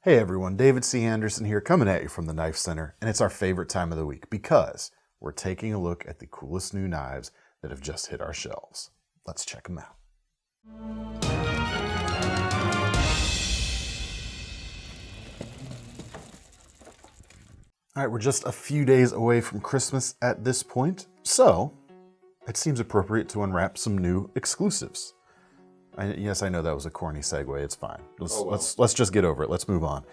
Hey everyone, David C. Anderson here coming at you from the Knife Center, and it's our favorite time of the week because we're taking a look at the coolest new knives that have just hit our shelves. Let's check them out. All right, we're just a few days away from Christmas at this point, so it seems appropriate to unwrap some new exclusives. Yes, I know that was a corny segue. It's fine. Let's just get over it. Let's move on.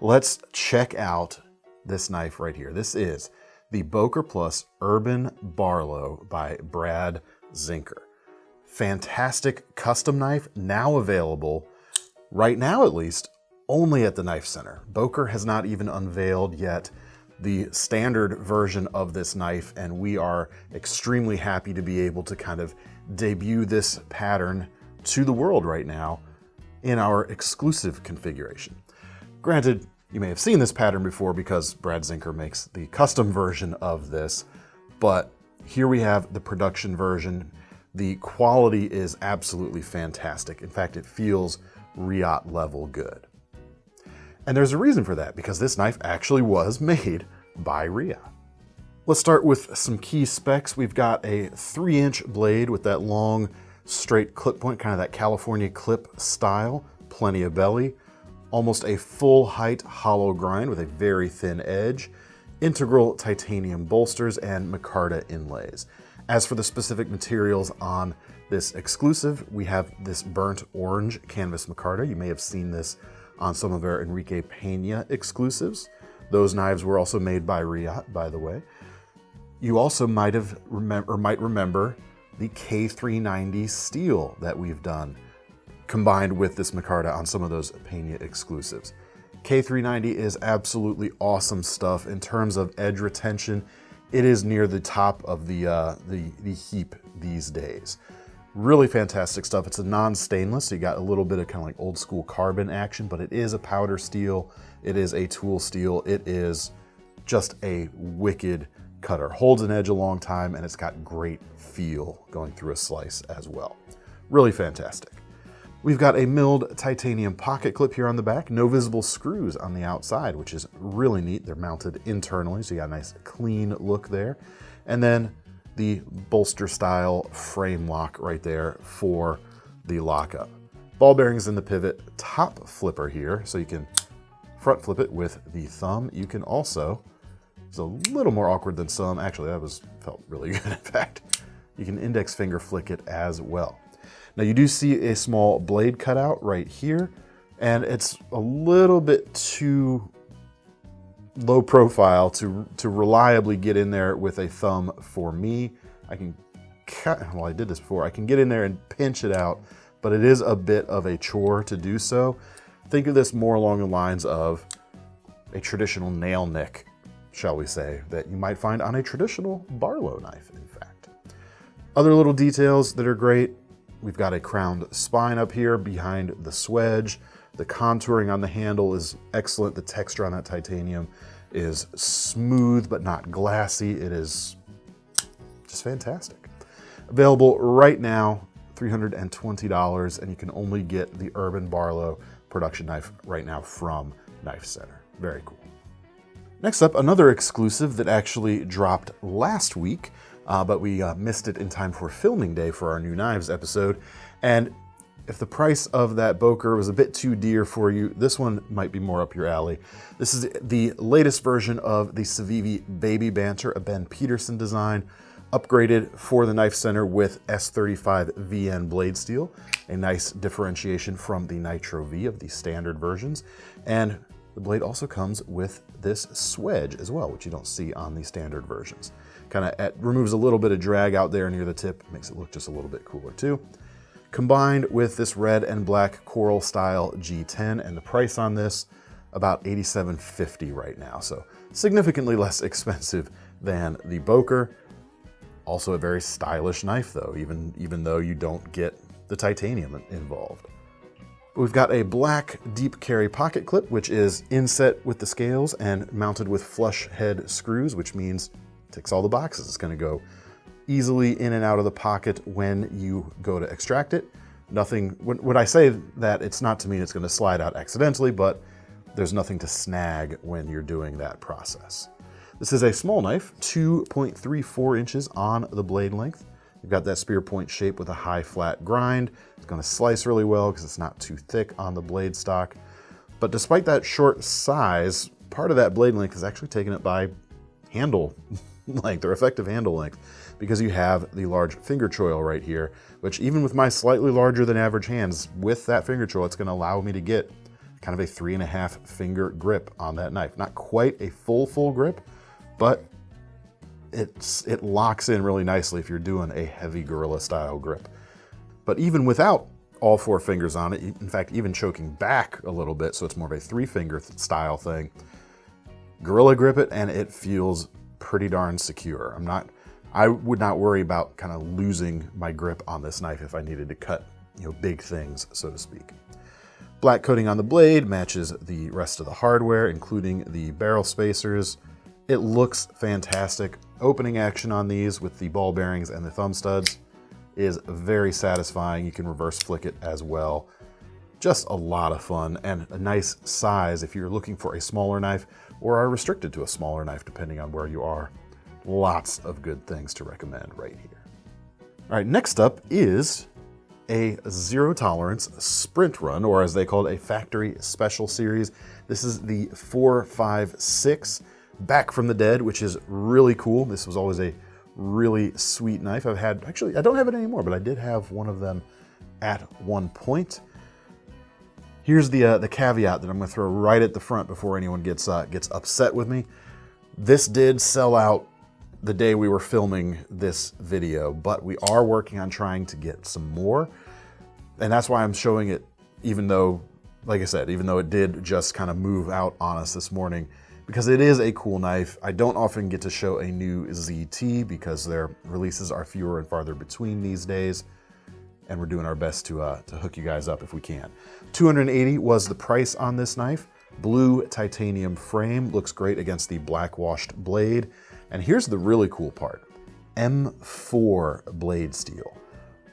Let's check out this knife right here. This is the Boker Plus Urban Barlow by Brad Zinker. Fantastic custom knife, now available, right now at least, only at the Knife Center. Boker has not even unveiled yet the standard version of this knife, and we are extremely happy to be able to kind of debut this pattern to the world right now in our exclusive configuration. Granted, you may have seen this pattern before because Brad Zinker makes the custom version of this, but here we have the production version. The quality is absolutely fantastic. In fact, it feels Riot level good. And there's a reason for that, because this knife actually was made by Riot. Let's start with some key specs. We've got a 3-inch blade with that long straight clip point, kind of that California clip style, plenty of belly, almost a full height hollow grind with a very thin edge, integral titanium bolsters, and micarta inlays. As for the specific materials on this exclusive, we have this burnt orange canvas micarta. You may have seen this on some of our Enrique Pena exclusives. Those knives were also made by Riot, by the way. You also might remember the K390 steel that we've done, combined with this micarta on some of those Pena exclusives. K390 is absolutely awesome stuff. In terms of edge retention, it is near the top of the heap these days. Really fantastic stuff. It's a non-stainless, so you got a little bit of kind of like old school carbon action, but it is a powder steel. It is a tool steel. It is just a wicked cutter. Holds an edge a long time, and it's got great feel going through a slice as well. Really fantastic. We've got a milled titanium pocket clip here on the back. No visible screws on the outside, which is really neat. They're mounted internally, so you got a nice clean look there. And then the bolster style frame lock right there for the lockup. Ball bearings in the pivot, top flipper here, so you can front flip it with the thumb. You can also, it's a little more awkward than some, actually that felt really good in fact. You can index finger flick it as well. Now you do see a small blade cutout right here, and it's a little bit too low profile to reliably get in there with a thumb for me. I can cut, well I did this before, I can get in there and pinch it out, but it is a bit of a chore to do so. Think of this more along the lines of a traditional nail nick, shall we say, that you might find on a traditional Barlow knife, in fact. Other little details that are great, we've got a crowned spine up here behind the swedge. The contouring on the handle is excellent. The texture on that titanium is smooth but not glassy. It is just fantastic. Available right now, $320, and you can only get the Urban Barlow production knife right now from Knife Center. Very cool. Next up, another exclusive that actually dropped last week, but we missed it in time for filming day for our new knives episode. And if the price of that Boker was a bit too dear for you, this one might be more up your alley. This is the latest version of the CIVIVI Baby Banter, a Ben Peterson design, upgraded for the Knife Center with S35 VN blade steel, a nice differentiation from the Nitro V of the standard versions. And the blade also comes with this swedge as well, which you don't see on the standard versions. Kind of removes a little bit of drag out there near the tip, makes it look just a little bit cooler too. Combined with this red and black coral style G10, and the price on this about $87.50 right now, so significantly less expensive than the Boker. Also a very stylish knife though, even though you don't get the titanium involved. We've got a black deep carry pocket clip, which is inset with the scales and mounted with flush head screws, which means it ticks all the boxes. It's going to go easily in and out of the pocket when you go to extract it. Nothing, when I say that, it's not to mean it's going to slide out accidentally, but there's nothing to snag when you're doing that process. This is a small knife, 2.34 inches on the blade length. You've got that spear point shape with a high flat grind. It's going to slice really well because it's not too thick on the blade stock. But despite that short size, part of that blade length is actually taken up by handle length, or effective handle length, because you have the large finger choil right here, which even with my slightly larger than average hands, with that finger choil, it's going to allow me to get kind of a 3.5 finger grip on that knife. Not quite a full grip, but it locks in really nicely if you're doing a heavy gorilla style grip. But even without all 4 fingers on it, in fact, even choking back a little bit, so it's more of a 3-finger style thing, gorilla grip it and it feels pretty darn secure. I would not worry about kind of losing my grip on this knife if I needed to cut, big things, so to speak. Black coating on the blade matches the rest of the hardware, including the barrel spacers. It looks fantastic. Opening action on these with the ball bearings and the thumb studs is very satisfying. You can reverse flick it as well. Just a lot of fun and a nice size if you're looking for a smaller knife or are restricted to a smaller knife depending on where you are. Lots of good things to recommend right here. All right, next up is a zero tolerance sprint run, or as they call it, a factory special series. This is the 456 Back from the Dead, which is really cool. This was always a really sweet knife. Actually, I don't have it anymore, but I did have one of them at one point. Here's the caveat that I'm going to throw right at the front before anyone gets upset with me. This did sell out the day we were filming this video, but we are working on trying to get some more. And that's why I'm showing it, even though, like I said, even though it did just kind of move out on us this morning, because it is a cool knife. I don't often get to show a new ZT because their releases are fewer and farther between these days. And we're doing our best to hook you guys up if we can. $280 was the price on this knife. Blue titanium frame, looks great against the black washed blade. And here's the really cool part. M4 blade steel.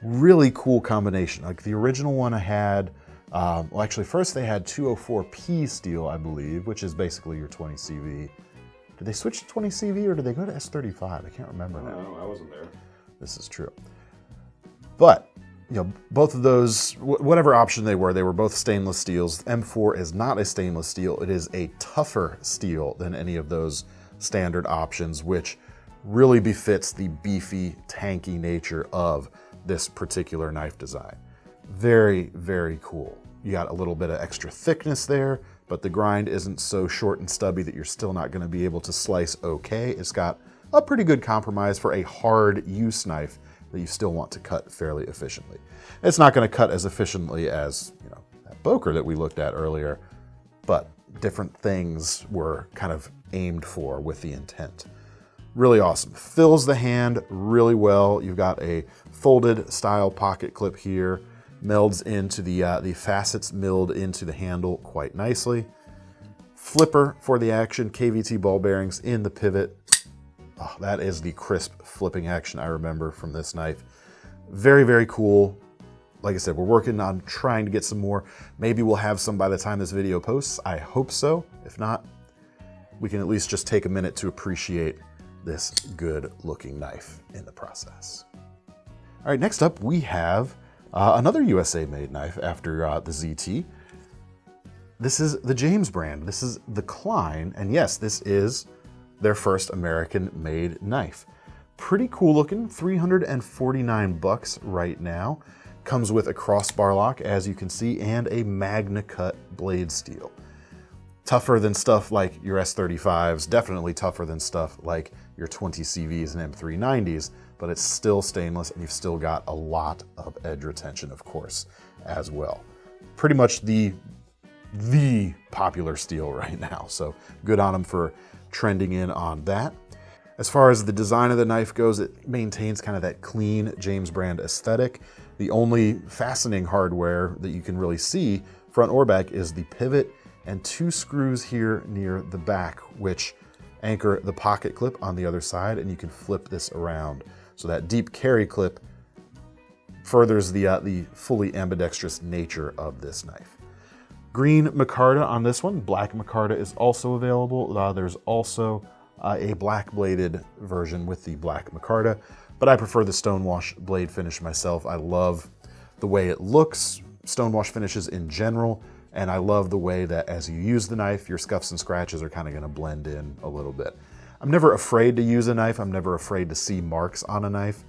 Really cool combination. Like the original one I had, well actually first they had 204P steel, I believe, which is basically your 20 CV. Did they switch to 20 CV or did they go to S35? I can't remember now. No, I wasn't there. This is true. But, both of those, whatever option they were both stainless steels. M4 is not a stainless steel. It is a tougher steel than any of those standard options, which really befits the beefy, tanky nature of this particular knife design. Very, very cool. You got a little bit of extra thickness there, but the grind isn't so short and stubby that you're still not going to be able to slice okay. It's got a pretty good compromise for a hard use knife that you still want to cut fairly efficiently. It's not going to cut as efficiently as that Boker that we looked at earlier, but different things were kind of aimed for with the intent. Really awesome. Fills the hand really well. You've got a folded style pocket clip here. Melds into the facets milled into the handle quite nicely. Flipper for the action. KVT ball bearings in the pivot. Oh, that is the crisp flipping action I remember from this knife. Very, very cool. Like I said, we're working on trying to get some more. Maybe we'll have some by the time this video posts. I hope so. If not, we can at least just take a minute to appreciate this good looking knife in the process. All right, next up we have another USA made knife after the ZT. This is the James brand. This is the Kline, and yes, this is their first American made knife. Pretty cool looking, $349 right now. Comes with a crossbar lock, as you can see, and a MagnaCut blade steel. Tougher than stuff like your S35s, definitely tougher than stuff like your 20 CVs and M390s, but it's still stainless and you've still got a lot of edge retention, of course, as well. Pretty much the popular steel right now, so good on them for trending in on that. As far as the design of the knife goes, it maintains kind of that clean James brand aesthetic. The only fastening hardware that you can really see, front or back, is the pivot and 2 screws here near the back, which anchor the pocket clip on the other side, and you can flip this around. So that deep carry clip furthers the fully ambidextrous nature of this knife. Green micarta on this one. Black micarta is also available. There's also a black bladed version with the black micarta, but I prefer the stonewash blade finish myself. I love the way it looks, stonewash finishes in general, and I love the way that as you use the knife, your scuffs and scratches are kind of going to blend in a little bit. I'm never afraid to use a knife. I'm never afraid to see marks on a knife,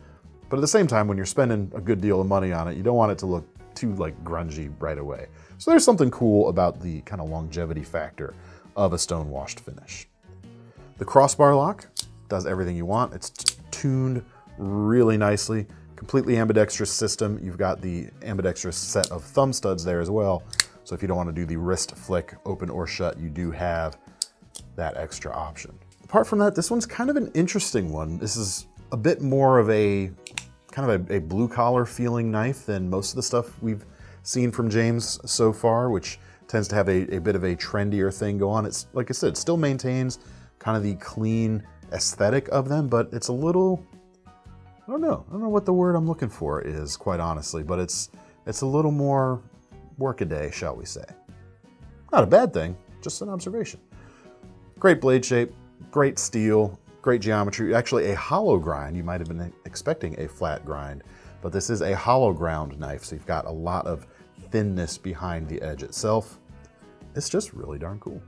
but at the same time, when you're spending a good deal of money on it, you don't want it to look too like grungy right away. So there's something cool about the kind of longevity factor of a stonewashed finish. The crossbar lock does everything you want. It's tuned really nicely, completely ambidextrous system. You've got the ambidextrous set of thumb studs there as well. So if you don't want to do the wrist flick open or shut, you do have that extra option. Apart from that, this one's kind of an interesting one. This is a bit more of a kind of a blue collar feeling knife than most of the stuff we've seen from James so far, which tends to have a bit of a trendier thing go on. It's, like I said, it still maintains kind of the clean aesthetic of them, but it's a little, I don't know what the word I'm looking for is, quite honestly, but it's a little more workaday, shall we say. Not a bad thing, just an observation. Great blade shape, great steel, great geometry. Actually a hollow grind. You might have been expecting a flat grind, but this is a hollow ground knife, so you've got a lot of thinness behind the edge itself. It's just really darn cool.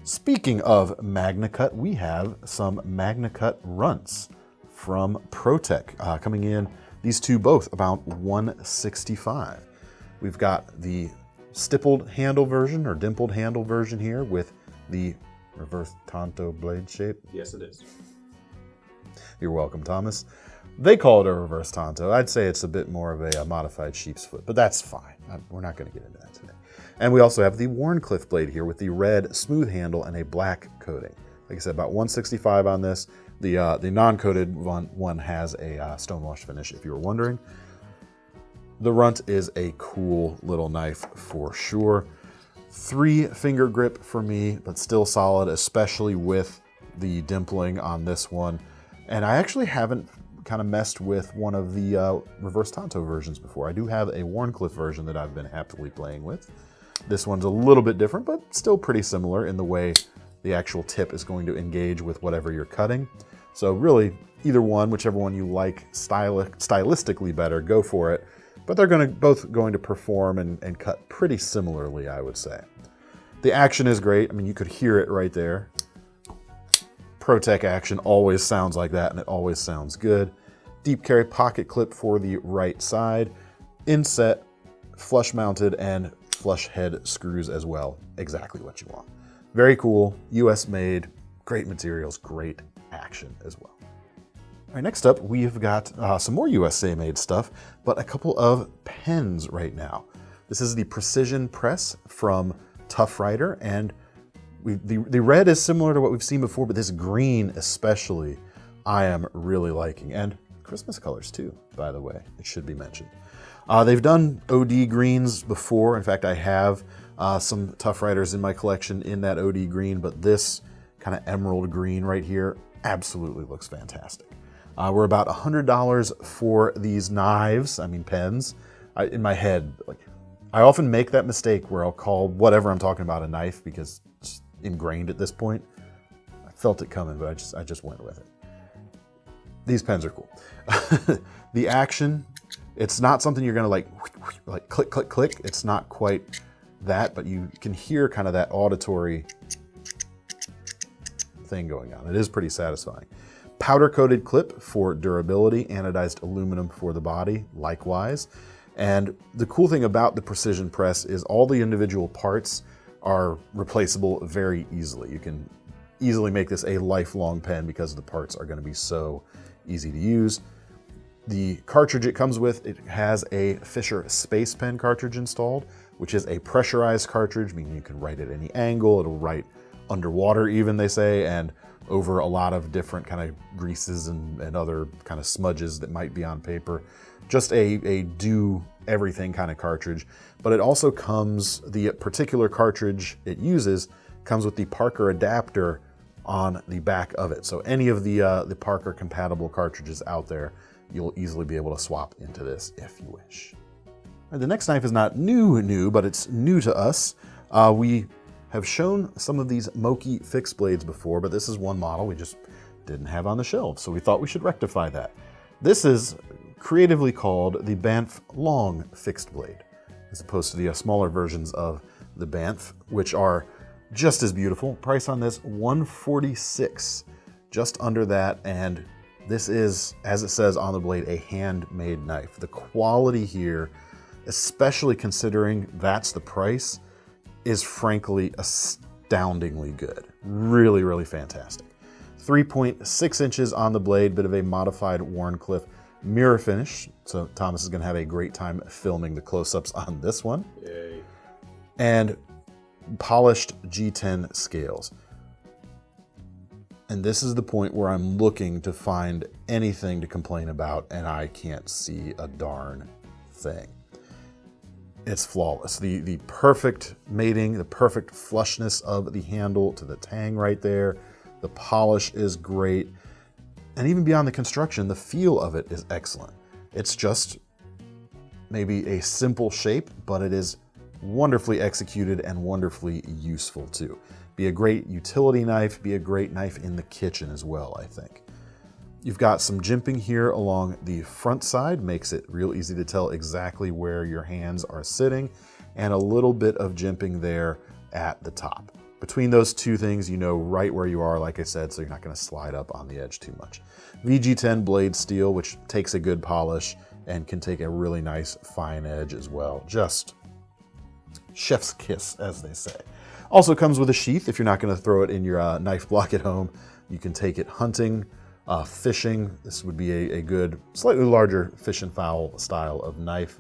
Speaking of MagnaCut, we have some MagnaCut Runts from ProTech coming in. These two both about $165. We've got the stippled handle version or dimpled handle version here with the reverse tanto blade shape. Yes, it is. You're welcome, Thomas. They call it a reverse tanto. I'd say it's a bit more of a modified sheep's foot, but that's fine. We're not going to get into that today. And we also have the Wharncliffe blade here with the red smooth handle and a black coating. Like I said, about $165 on this. The non-coated one has a stonewash finish, if you were wondering. The Runt is a cool little knife for sure. 3-finger grip for me, but still solid, especially with the dimpling on this one. And I actually haven't kind of messed with one of the reverse tanto versions before. I do have a Wharncliffe version that I've been happily playing with. This one's a little bit different, but still pretty similar in the way the actual tip is going to engage with whatever you're cutting. So really, either one, whichever one you like stylistically better, go for it. But they're both going to perform and cut pretty similarly, I would say. The action is great. I mean, you could hear it right there. ProTech action always sounds like that, and it always sounds good. Deep carry pocket clip for the right side. Inset, flush mounted, and flush head screws as well. Exactly what you want. Very cool, US made, great materials, great action as well. All right, next up, we've got some more USA made stuff, but a couple of pens right now. This is the Precision Press from Tuff-Writer, and the red is similar to what we've seen before, but this green especially, I am really liking. And Christmas colors too, by the way, it should be mentioned. They've done OD greens before. In fact, I have some Tuff-Writers in my collection in that OD green, but this kind of emerald green right here absolutely looks fantastic. We're about $100 for these knives, pens. In my head, I often make that mistake where I'll call whatever I'm talking about a knife because it's ingrained at this point. I felt it coming, but I just went with it. These pens are cool. The action, it's not something you're gonna like click, click, click. It's not quite that, but you can hear kind of that auditory thing going on. It is pretty satisfying. Powder coated clip for durability, anodized aluminum for the body, likewise. And the cool thing about the Precision Press is all the individual parts are replaceable very easily. You can easily make this a lifelong pen because the parts are gonna be so easy to use. The cartridge it comes with, it has a Fisher Space Pen cartridge installed, which is a pressurized cartridge, meaning you can write at any angle. It'll write underwater even, they say, and over a lot of different kind of greases and other kind of smudges that might be on paper. Just a do everything kind of cartridge. But it also comes, the particular cartridge it uses comes with the Parker adapter on the back of it. So any of the Parker compatible cartridges out there, you'll easily be able to swap into this if you wish. The next knife is not new, but it's new to us. We have shown some of these Moki fixed blades before, but this is one model we just didn't have on the shelf, so we thought we should rectify that. This is creatively called the Banff Long Fixed Blade, as opposed to the smaller versions of the Banff, which are just as beautiful. Price on this, $146, just under that, and this is, as it says on the blade, a handmade knife. The quality here, especially considering that's the price, is frankly astoundingly good. Really, really fantastic. 3.6 inches on the blade, bit of a modified Wharncliffe mirror finish. So Thomas is gonna have a great time filming the close-ups on this one. Yay. And polished G10 scales. And this is the point where I'm looking to find anything to complain about, and I can't see a darn thing. It's flawless. The perfect mating, the perfect flushness of the handle to the tang right there. The polish is great. And even beyond the construction, the feel of it is excellent. It's just maybe a simple shape, but it is wonderfully executed and wonderfully useful too. Be a great utility knife, be a great knife in the kitchen as well, I think. You've got some jimping here along the front side, makes it real easy to tell exactly where your hands are sitting, and a little bit of jimping there at the top. Between those two things, you know right where you are, like I said, so you're not gonna slide up on the edge too much. VG10 blade steel, which takes a good polish and can take a really nice fine edge as well. Just chef's kiss, as they say. Also comes with a sheath. If you're not gonna throw it in your knife block at home, you can take it hunting, fishing. This would be a good, slightly larger fish and fowl style of knife,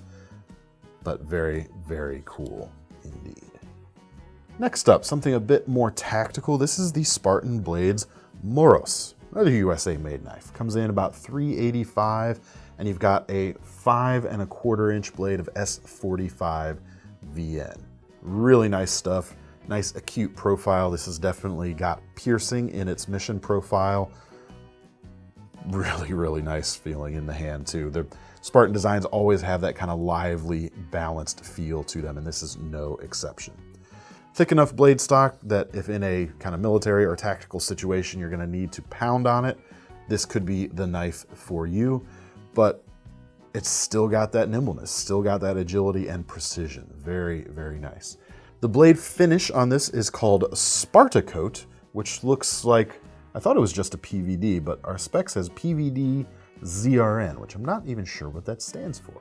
but very, very cool indeed. Next up, something a bit more tactical. This is the Spartan Blades Moros, another USA made knife. Comes in about $385, and you've got a 5¼ inch blade of S45 VN. Really nice stuff, nice acute profile. This has definitely got piercing in its mission profile. Really, really nice feeling in the hand too. The Spartan designs always have that kind of lively, balanced feel to them, and this is no exception. Thick enough blade stock that if in a kind of military or tactical situation you're gonna need to pound on it, this could be the knife for you, but it's still got that nimbleness, still got that agility and precision. Very, very nice. The blade finish on this is called Spartacoat, which looks like, I thought it was just a PVD, but our spec says PVD ZRN, which I'm not even sure what that stands for.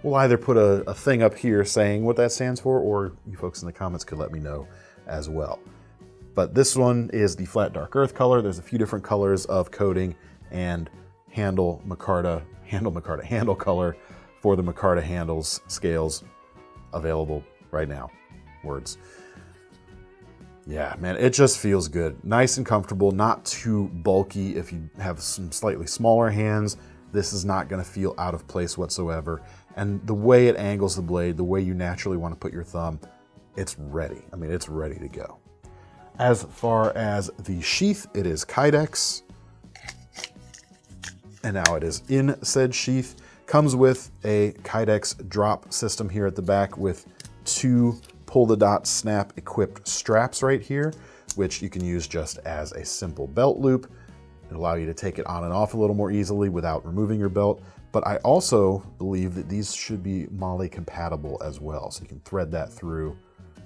We'll either put a thing up here saying what that stands for, or you folks in the comments could let me know as well. But this one is the flat dark earth color. There's a few different colors of coating and handle color for the micarta handles scales available right now. Words. Yeah, man, it just feels good. Nice and comfortable, not too bulky. If you have some slightly smaller hands, this is not gonna feel out of place whatsoever. And the way it angles the blade, the way you naturally wanna put your thumb, it's ready. I mean, it's ready to go. As far as the sheath, it is Kydex. And now it is in said sheath. Comes with a Kydex drop system here at the back with 2 pull the dot snap equipped straps right here, which you can use just as a simple belt loop. It'll allow you to take it on and off a little more easily without removing your belt. But I also believe that these should be MOLLE compatible as well. So you can thread that through.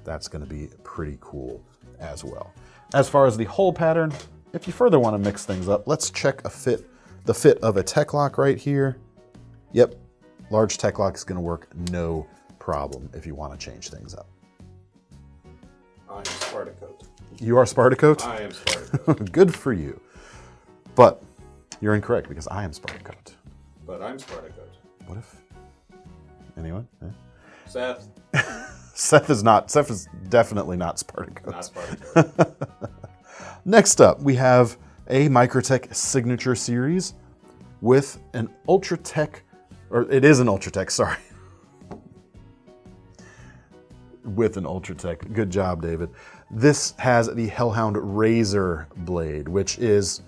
That's gonna be pretty cool as well. As far as the hole pattern, if you further wanna mix things up, let's check the fit of a tech lock right here. Yep, large tech lock is gonna work no problem if you wanna change things up. I am Spartacoat. You are Spartacoat? I am Spartacoat. Good for you. But you're incorrect because I am Spartacoat. But I'm Spartacoat. What if? Anyone? Eh? Seth. Seth is definitely not Spartacoat. Not Spartacoat. Next up, we have a Microtech signature series with an Ultratech, or it is an Ultratech, sorry. With an Ultratech. Good job, David. This has the Hellhound Razor blade, which is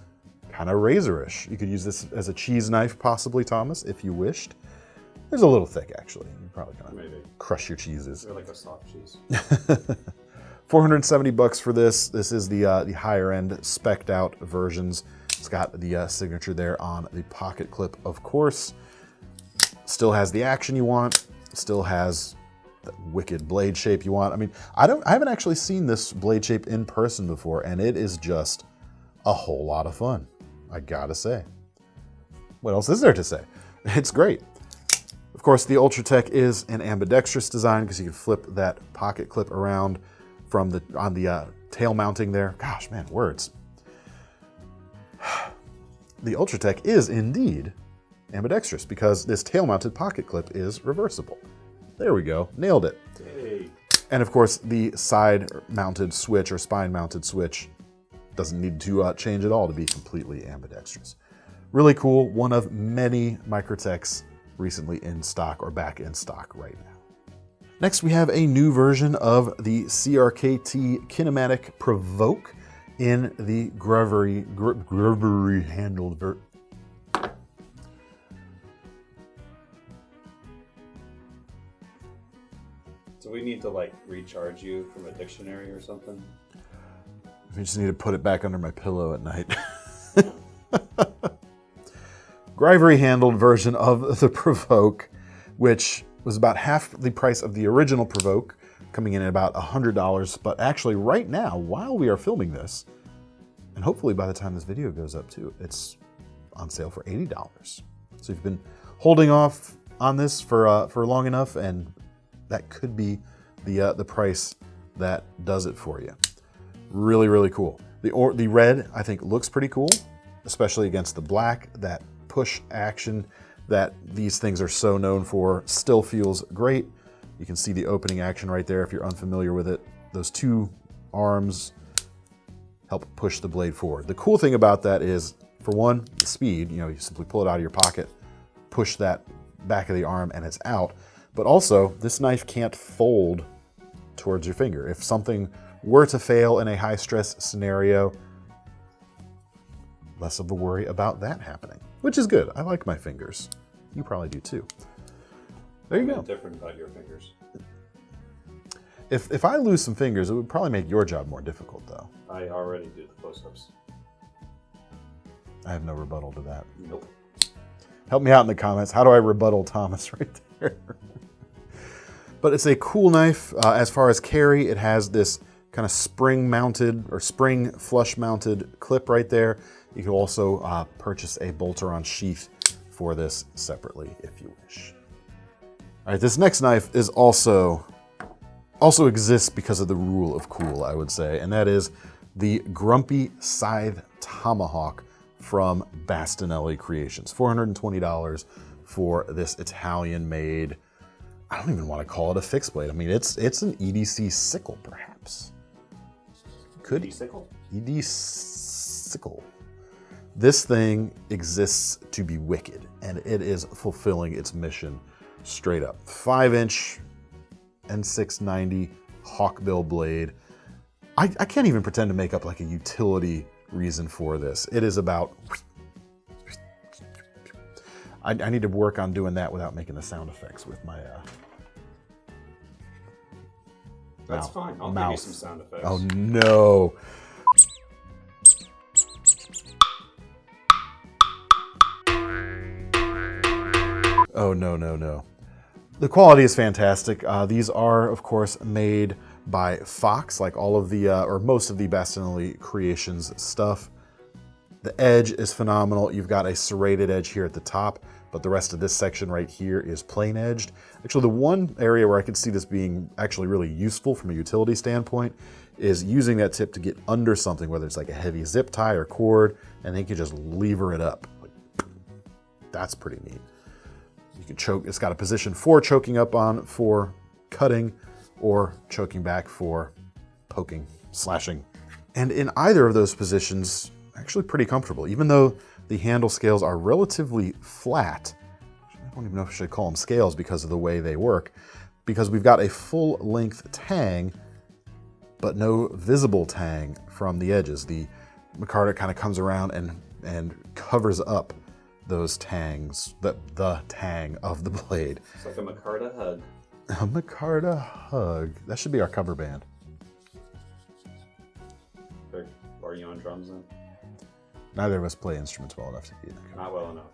kind of razorish. You could use this as a cheese knife, possibly, Thomas, if you wished. It's a little thick, actually. You're probably gonna Maybe. crush your cheeses. They're like a soft cheese. $470 for this. This is the higher end spec'd out versions. It's got the signature there on the pocket clip, of course. Still has the action you want. Still has the wicked blade shape you want. I mean, I haven't actually seen this blade shape in person before, and it is just a whole lot of fun, I gotta say. What else is there to say? It's great. Of course, the Ultratech is an ambidextrous design because you can flip that pocket clip around from on the tail mounting there. Gosh, man, words. The Ultratech is indeed ambidextrous because this tail-mounted pocket clip is reversible. There we go, nailed it. Hey. And of course, the side-mounted switch or spine-mounted switch doesn't need to change at all to be completely ambidextrous. Really cool, one of many Microtechs recently in stock or back in stock right now. Next, we have a new version of the CRKT Kinematic Provoke in the Grovery handled version. So we need to like recharge you from a dictionary or something? I just need to put it back under my pillow at night. Grivery handled version of the Provoke, which was about half the price of the original Provoke, coming in at about $100. But actually right now, while we are filming this, and hopefully by the time this video goes up too, it's on sale for $80. So you've been holding off on this for long enough, and that could be the price that does it for you. Really, really cool. The red, I think, looks pretty cool, especially against the black. That push action that these things are so known for still feels great. You can see the opening action right there if you're unfamiliar with it. Those two arms help push the blade forward. The cool thing about that is, for one, the speed. You know, you simply pull it out of your pocket, push that back of the arm, and it's out. But also, this knife can't fold towards your finger. If something were to fail in a high-stress scenario, less of a worry about that happening, which is good. I like my fingers. You probably do too. There you go. Different about your fingers. If I lose some fingers, it would probably make your job more difficult, though. I already do the close-ups. I have no rebuttal to that. Nope. Help me out in the comments. How do I rebuttal Thomas right there? But it's a cool knife. As far as carry, it has this kind of spring-mounted or spring flush-mounted clip right there. You can also purchase a bolt-on sheath for this separately if you wish. All right, this next knife is also exists because of the rule of cool, I would say, and that is the Grumpy Scythe Tomahawk from Bastinelli Creations. $420 for this Italian-made, I don't even want to call it a fixed blade. I mean, it's an EDC sickle, perhaps. Could EDC sickle? EDC sickle. This thing exists to be wicked, and it is fulfilling its mission straight up. 5-inch N690 hawkbill blade. I can't even pretend to make up like a utility reason for this. It is about... I need to work on doing that without making the sound effects with my That's fine. I'll give you some sound effects. Oh no. Oh no, no, no. The quality is fantastic. These are, of course, made by Fox, like all of the, or most of the Bastinelli Creations stuff. The edge is phenomenal. You've got a serrated edge here at the top, but the rest of this section right here is plain edged. Actually, the one area where I could see this being actually really useful from a utility standpoint is using that tip to get under something, whether it's like a heavy zip tie or cord, and then you can just lever it up. That's pretty neat. You can choke, it's got a position for choking up on for cutting or choking back for poking, slashing. And in either of those positions, actually pretty comfortable. Even though the handle scales are relatively flat, I don't even know if I should call them scales because of the way they work, because we've got a full length tang, but no visible tang from the edges. The micarta kind of comes around and covers up those tangs, the tang of the blade. It's like a micarta hug. A micarta hug. That should be our cover band. Are you on drums then? Neither of us play instruments well enough to be in that. Not well enough.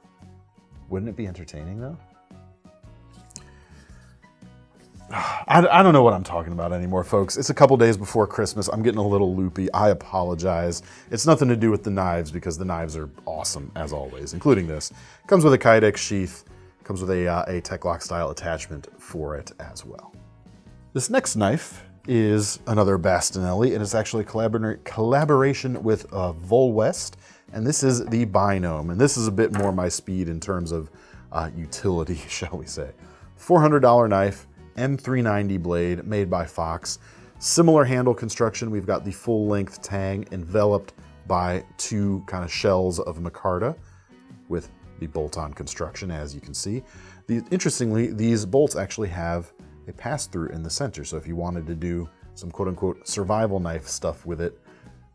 Wouldn't it be entertaining though? I don't know what I'm talking about anymore, folks. It's a couple days before Christmas. I'm getting a little loopy. I apologize. It's nothing to do with the knives because the knives are awesome as always, including this. Comes with a Kydex sheath. Comes with a Tech-Lock style attachment for it as well. This next knife is another Bastinelli, and it's actually a collaboration with VolWest, and this is the Binome, and this is a bit more my speed in terms of utility, shall we say. $400 knife. M390 blade made by Fox. Similar handle construction. We've got the full length tang enveloped by two kind of shells of micarta with the bolt-on construction, as you can see. Interestingly, these bolts actually have a pass-through in the center. So if you wanted to do some quote-unquote survival knife stuff with it,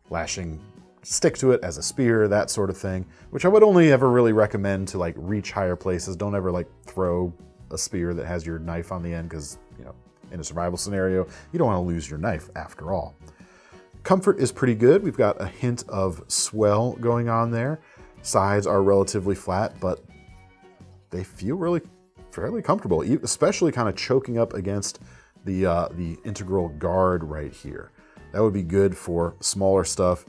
lashing stick to it as a spear, that sort of thing, which I would only ever really recommend to like reach higher places. Don't ever like throw a spear that has your knife on the end because, you know, in a survival scenario, you don't want to lose your knife after all. Comfort is pretty good. We've got a hint of swell going on there. Sides are relatively flat, but they feel really fairly comfortable, especially kind of choking up against the integral guard right here. That would be good for smaller stuff.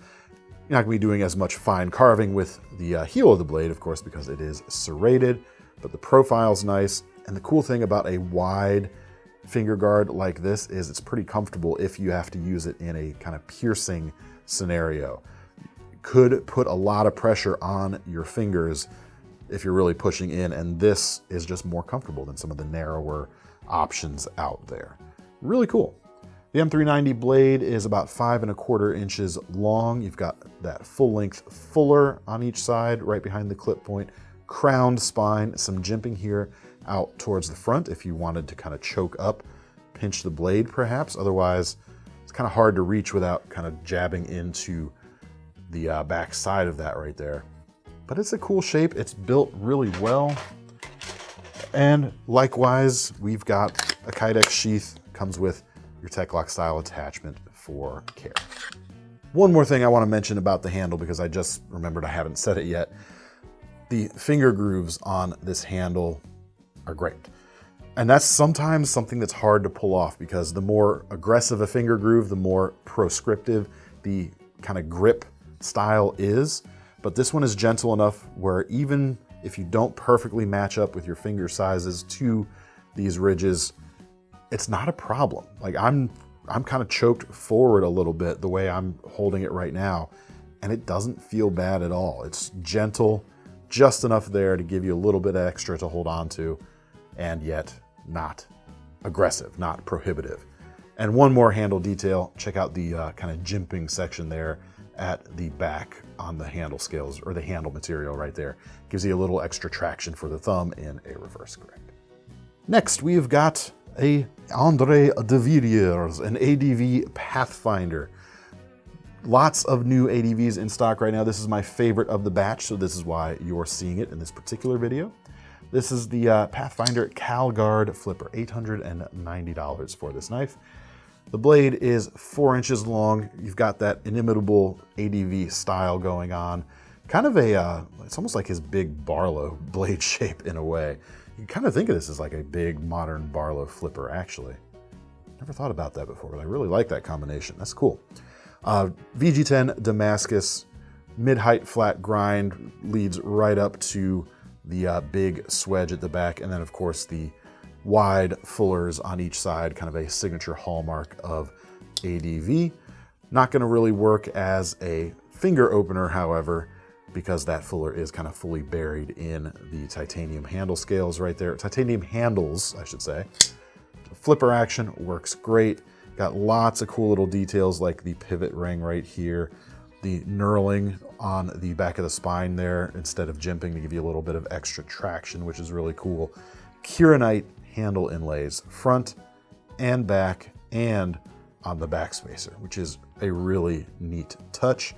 You're not going to be doing as much fine carving with the heel of the blade, of course, because it is serrated, but the profile's nice. And the cool thing about a wide finger guard like this is it's pretty comfortable if you have to use it in a kind of piercing scenario. It could put a lot of pressure on your fingers if you're really pushing in, and this is just more comfortable than some of the narrower options out there. Really cool. The M390 blade is about 5¼ inches long. You've got that full-length fuller on each side, right behind the clip point, crowned spine, some jimping here out towards the front if you wanted to kind of choke up, pinch the blade perhaps. Otherwise, it's kind of hard to reach without kind of jabbing into the back side of that right there. But it's a cool shape. It's built really well. And likewise, we've got a Kydex sheath. Comes with your Tech-Lock style attachment for care. One more thing I want to mention about the handle, because I just remembered I haven't said it yet. The finger grooves on this handle are great. And that's sometimes something that's hard to pull off because the more aggressive a finger groove, the more proscriptive the kind of grip style is. But this one is gentle enough where even if you don't perfectly match up with your finger sizes to these ridges, it's not a problem. Like I'm kind of choked forward a little bit the way I'm holding it right now, and it doesn't feel bad at all. It's gentle, just enough there to give you a little bit extra to hold on to, and yet not aggressive, not prohibitive. And one more handle detail, check out the kind of jimping section there at the back on the handle scales, or the handle material right there. Gives you a little extra traction for the thumb in a reverse grip. Next, we've got a Andre de Villiers, an ADV Pathfinder. Lots of new ADVs in stock right now. This is my favorite of the batch, so this is why you're seeing it in this particular video. This is the Pathfinder Kal-Gard Flipper, $890 for this knife. The blade is 4 inches long. You've got that inimitable ADV style going on. Kind of a, it's almost like his big Barlow blade shape in a way. You can kind of think of this as like a big modern Barlow flipper, actually. Never thought about that before, but I really like that combination. That's cool. VG10 Damascus, mid-height flat grind, leads right up to the big swedge at the back, and then of course the wide fullers on each side, kind of a signature hallmark of ADV. Not gonna really work as a finger opener, however, because that fuller is kind of fully buried in the titanium handle scales right there. Titanium handles, I should say. Flipper action works great. Got lots of cool little details like the pivot ring right here, the knurling on the back of the spine there instead of jimping to give you a little bit of extra traction, which is really cool. Kieranite handle inlays, front and back and on the back spacer, which is a really neat touch.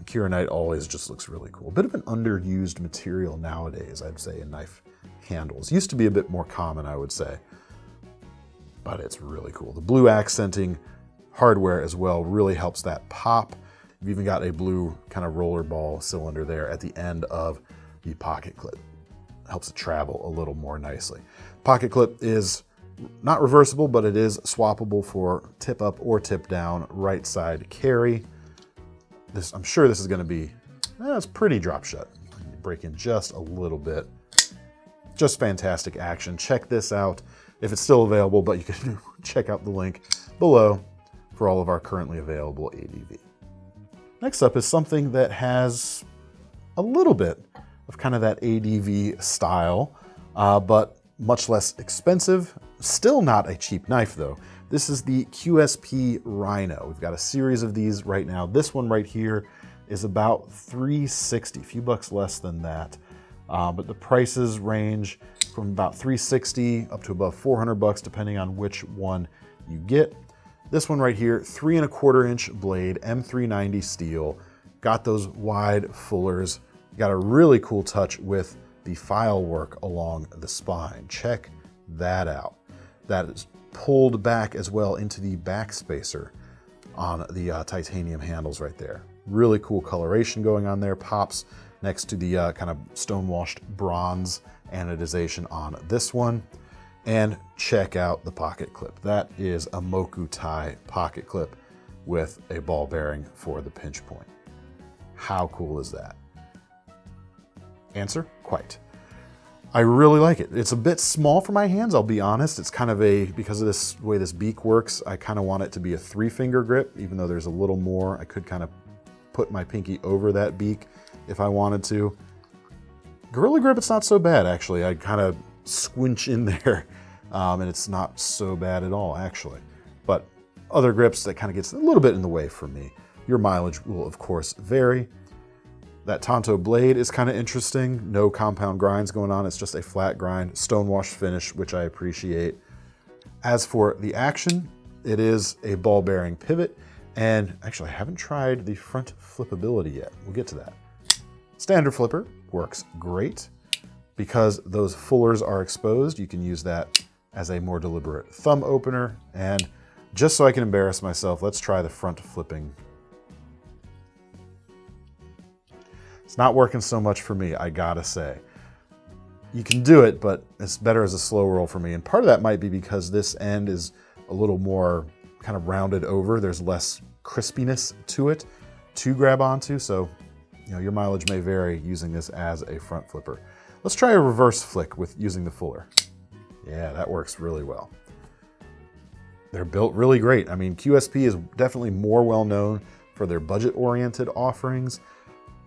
Kyanite always just looks really cool. A bit of an underused material nowadays, I'd say, in knife handles. Used to be a bit more common, I would say, but it's really cool. The blue accenting hardware as well really helps that pop. You've even got a blue kind of rollerball cylinder there at the end of the pocket clip. Helps it travel a little more nicely. Pocket clip is not reversible, but it is swappable for tip up or tip down right side carry. I'm sure this is going to be, it's pretty drop shut. Break in just a little bit. Just fantastic action. Check this out if it's still available, but you can check out the link below for all of our currently available ADV. Next up is something that has a little bit of kind of that ADV style, but much less expensive. Still not a cheap knife though. This is the QSP Rhino. We've got a series of these right now. This one right here is about $360, a few bucks less than that. But the prices range from about $360 up to above $400 depending on which one you get. This one right here, 3¼ inch blade, M390 steel. Got those wide fullers. Got a really cool touch with the file work along the spine. Check that out. That is pulled back as well into the back spacer on the titanium handles right there. Really cool coloration going on there. Pops next to the kind of stone-washed bronze anodization on this one. And check out the pocket clip. That is a Moku tie pocket clip with a ball bearing for the pinch point. How cool is that? Answer, quite. I really like it. It's a bit small for my hands, I'll be honest. It's kind of because of this way this beak works, I kind of want it to be a 3-finger grip, even though there's a little more. I could kind of put my pinky over that beak if I wanted to. Gorilla grip, it's not so bad, actually. I kind of squinch in there, and it's not so bad at all, actually. But other grips, that kind of gets a little bit in the way for me. Your mileage will, of course, vary. That Tonto blade is kind of interesting. No compound grinds going on. It's just a flat grind, stonewash finish, which I appreciate. As for the action, it is a ball bearing pivot. And actually, I haven't tried the front flippability yet. We'll get to that. Standard flipper works great. Because those fullers are exposed, you can use that as a more deliberate thumb opener. And just so I can embarrass myself, let's try the front flipping. It's not working so much for me, I gotta say. You can do it, but it's better as a slow roll for me. And part of that might be because this end is a little more kind of rounded over. There's less crispiness to it to grab onto. So, your mileage may vary using this as a front flipper. Let's try a reverse flick with using the fuller. Yeah, that works really well. They're built really great. I mean, QSP is definitely more well known for their budget-oriented offerings,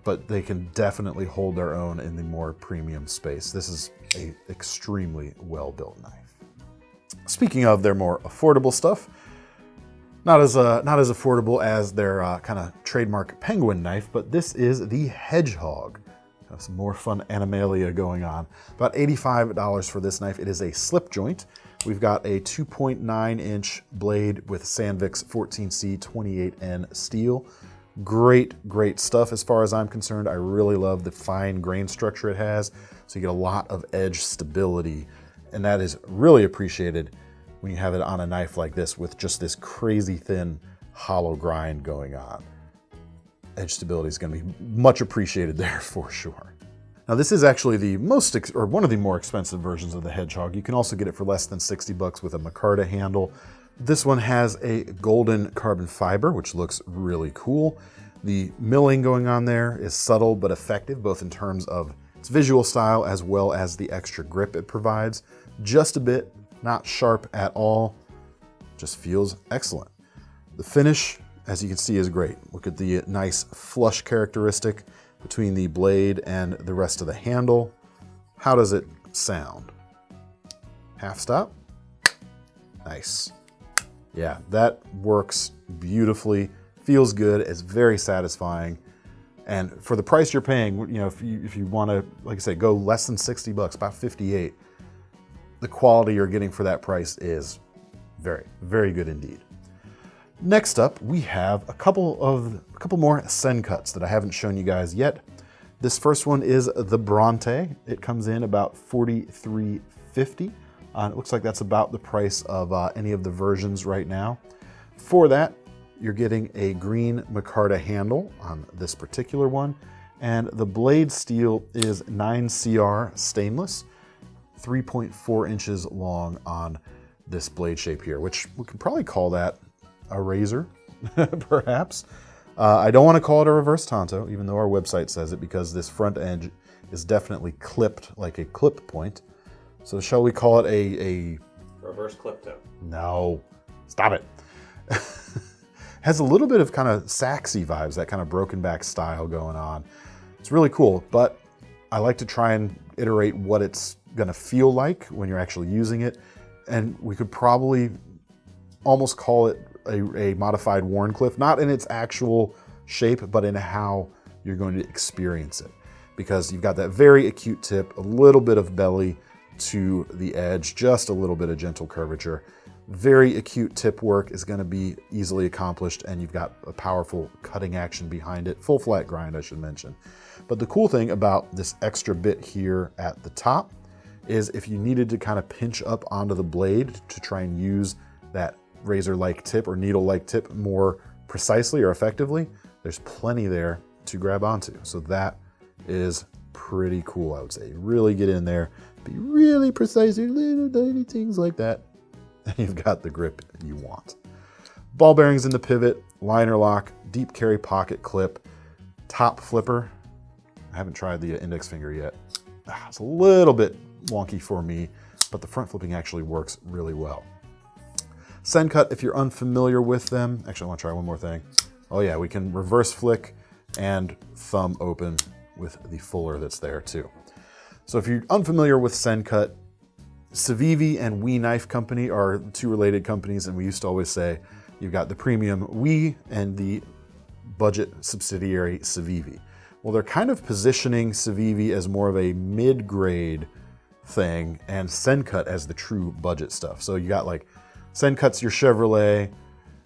but they can definitely hold their own in the more premium space. This is an extremely well-built knife. Speaking of their more affordable stuff, not as affordable as their kind of trademark penguin knife, but this is the Hedgehog. Got some more fun animalia going on. About $85 for this knife. It is a slip joint. We've got a 2.9 inch blade with Sandvik's 14C 28N steel. Great, great stuff as far as I'm concerned. I really love the fine grain structure it has. So you get a lot of edge stability. And that is really appreciated when you have it on a knife like this with just this crazy thin hollow grind going on. Edge stability is going to be much appreciated there for sure. Now this is actually the one of the more expensive versions of the Hedgehog. You can also get it for less than 60 bucks with a micarta handle. This one has a golden carbon fiber, which looks really cool. The milling going on there is subtle but effective, both in terms of its visual style as well as the extra grip it provides. Just a bit, not sharp at all, just feels excellent. The finish, as you can see, is great. Look at the nice flush characteristic between the blade and the rest of the handle. How does it sound? Half stop? Nice. Yeah, that works beautifully, feels good, it's very satisfying. And for the price you're paying, if you want to, like I say, go less than 60 bucks, about 58, the quality you're getting for that price is very, very good indeed. Next up, we have a couple more Sencuts that I haven't shown you guys yet. This first one is the Bronte. It comes in about $43.50. It looks like that's about the price of any of the versions right now. For that, you're getting a green micarta handle on this particular one, and the blade steel is 9CR stainless, 3.4 inches long on this blade shape here, which we could probably call that a razor, perhaps. I don't want to call it a reverse Tonto, even though our website says it, because this front edge is definitely clipped like a clip point. So shall we call it a reverse clip toe? No, stop it. Has a little bit of kind of Saxy vibes, that kind of broken back style going on. It's really cool, but I like to try and iterate what it's gonna feel like when you're actually using it. And we could probably almost call it a modified Wharncliffe, not in its actual shape, but in how you're going to experience it. Because you've got that very acute tip, a little bit of belly to the edge, just a little bit of gentle curvature. Very acute tip work is going to be easily accomplished, and you've got a powerful cutting action behind it. Full flat grind, I should mention. But the cool thing about this extra bit here at the top is if you needed to kind of pinch up onto the blade to try and use that razor-like tip or needle-like tip more precisely or effectively, there's plenty there to grab onto. So that is pretty cool, I would say. Really get in there, be really precise, little tiny things like that, and you've got the grip you want. Ball bearings in the pivot, liner lock, deep carry pocket clip, top flipper. I haven't tried the index finger yet. It's a little bit wonky for me, but the front flipping actually works really well. Sencut, if you're unfamiliar with them, actually I want to try one more thing. Oh yeah, we can reverse flick and thumb open with the fuller that's there too. So if you're unfamiliar with Sencut, CIVIVI and We Knife Company are two related companies, and we used to always say you've got the premium We and the budget subsidiary CIVIVI. Well, they're kind of positioning CIVIVI as more of a mid-grade thing and Sencut as the true budget stuff. So you got like Sencut's your Chevrolet,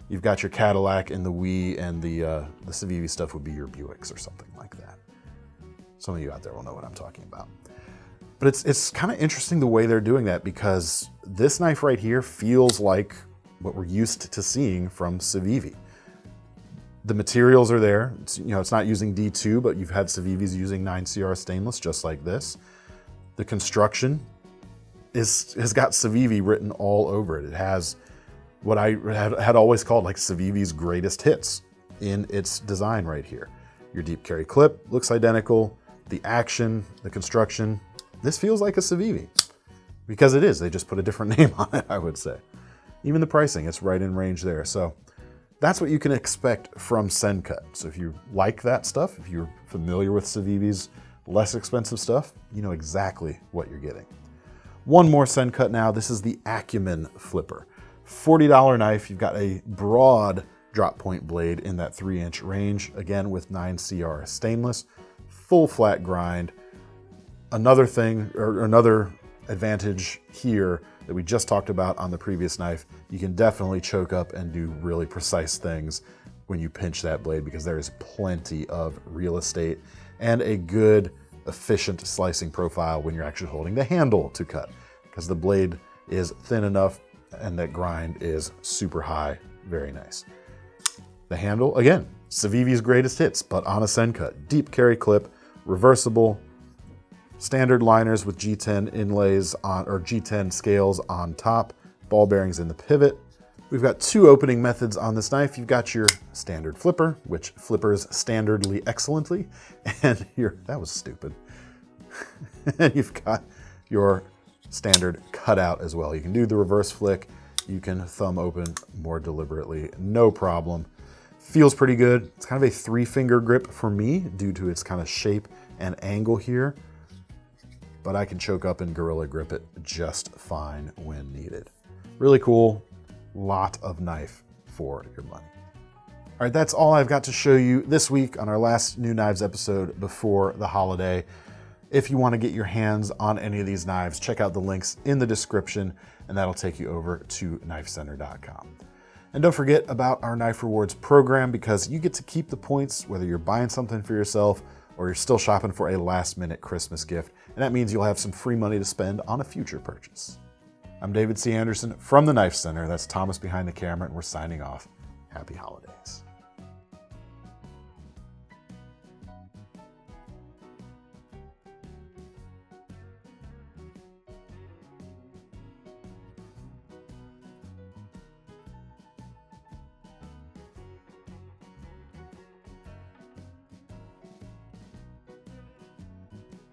you've got your Cadillac and the We, and the CIVIVI stuff would be your Buicks or something like that. Some of you out there will know what I'm talking about. But it's kind of interesting the way they're doing that, because this knife right here feels like what we're used to seeing from CIVIVI. The materials are there. It's not using D2, but you've had CIVIVIs using 9CR stainless just like this. The construction has got CIVIVI written all over it. It has what I had always called like CIVIVI's greatest hits in its design right here. Your deep carry clip looks identical. The action, the construction, this feels like a CIVIVI, because it is. They just put a different name on it, I would say. Even the pricing, it's right in range there. So that's what you can expect from Sencut. So if you like that stuff, if you're familiar with CIVIVI's less expensive stuff, you know exactly what you're getting. One more Sencut now. This is the Acumen flipper. $40 knife. You've got a broad drop point blade in that 3-inch range, again with 9CR stainless, full flat grind. Another thing, or another advantage here that we just talked about on the previous knife, you can definitely choke up and do really precise things when you pinch that blade, because there is plenty of real estate and a good, efficient slicing profile when you're actually holding the handle to cut, because the blade is thin enough and that grind is super high. Very nice. The handle, again, CIVIVI's greatest hits, but on a Sencut. Deep carry clip, reversible, standard liners with G10 inlays on, or G10 scales on top, ball bearings in the pivot. We've got two opening methods on this knife. You've got your standard flipper, which flippers standardly excellently, and that was stupid. And you've got your standard cutout as well. You can do the reverse flick, you can thumb open more deliberately, no problem. Feels pretty good. It's kind of a 3-finger grip for me due to its kind of shape and angle here, but I can choke up and gorilla grip it just fine when needed. Really cool, lot of knife for your money. All right, that's all I've got to show you this week on our last New Knives episode before the holiday. If you want to get your hands on any of these knives, check out the links in the description, and that'll take you over to KnifeCenter.com. And don't forget about our Knife Rewards program, because you get to keep the points whether you're buying something for yourself or you're still shopping for a last-minute Christmas gift. And that means you'll have some free money to spend on a future purchase. I'm David C. Anderson from the KnifeCenter. That's Thomas behind the camera, and we're signing off. Happy holidays.